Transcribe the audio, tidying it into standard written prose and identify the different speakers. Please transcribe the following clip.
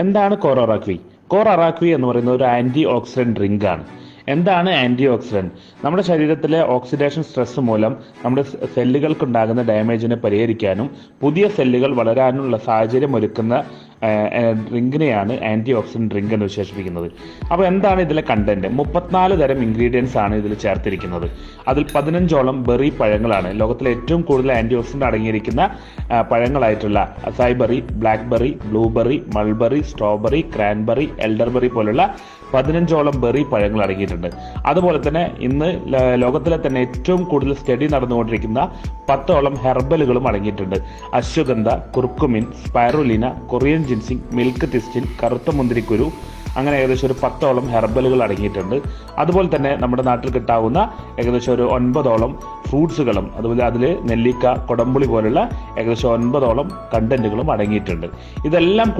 Speaker 1: എന്താണ് core അറാക്വി? Core അറാക്വി എന്ന് പറയുന്നത് ഒരു ആന്റി ഓക്സിഡന്റ് ഡ്രിങ്ക് ആണ്. എന്താണ് ആന്റി ഓക്സിഡന്റ്? നമ്മുടെ ശരീരത്തിലെ ഓക്സിഡേഷൻ സ്ട്രെസ് മൂലം നമ്മുടെ സെല്ലുകൾക്കുണ്ടാകുന്ന ഡാമേജിനെ പരിഹരിക്കാനും പുതിയ സെല്ലുകൾ വളരാനുള്ള സാഹചര്യം ഒരുക്കുന്ന ഡ്രിങ്കിനെയാണ് ആന്റി ഓക്സിഡന്റ് ഡ്രിങ്ക് എന്ന് വിശേഷിപ്പിക്കുന്നത്. അപ്പോൾ എന്താണ് ഇതിലെ കണ്ടന്റ്? 34 തരം ഇൻഗ്രീഡിയൻസ് ആണ് ഇതിൽ ചേർത്തിരിക്കുന്നത്. അതിൽ 15ഓളം ബെറി പഴങ്ങളാണ്. ലോകത്തിലെ ഏറ്റവും കൂടുതൽ ആന്റി ഓക്സിഡന്റ് അടങ്ങിയിരിക്കുന്ന പഴങ്ങളായിട്ടുള്ള acai berry, blackberry, blueberry, mulberry, strawberry, cranberry, elderberry പോലുള്ള 15ഓളം ബെറി പഴങ്ങൾ അടങ്ങിയിട്ടുണ്ട്. അതുപോലെ തന്നെ ഇന്ന് ലോകത്തിലെ തന്നെ ഏറ്റവും കൂടുതൽ സ്റ്റഡി നടന്നുകൊണ്ടിരിക്കുന്ന 10ഓളം ഹെർബലുകളും അടങ്ങിയിട്ടുണ്ട്. Ashwagandha, curcumin, spirulina, Korean ginseng, milk thistle, കറുത്ത മുന്തിരിക്കുരു, അങ്ങനെ ഏകദേശം ഒരു 10ഓളം ഹെർബലുകൾ അടങ്ങിയിട്ടുണ്ട്. അതുപോലെ തന്നെ നമ്മുടെ നാട്ടിൽ കിട്ടാവുന്ന ഏകദേശം ഒരു 9ഓളം ഫ്രൂട്ട്സുകളും അതുപോലെ അതിൽ നെല്ലിക്ക, കൊടംപുളി പോലുള്ള ഏകദേശം 9ഓളം കണ്ടന്റുകളും അടങ്ങിയിട്ടുണ്ട്. ഇതെല്ലാം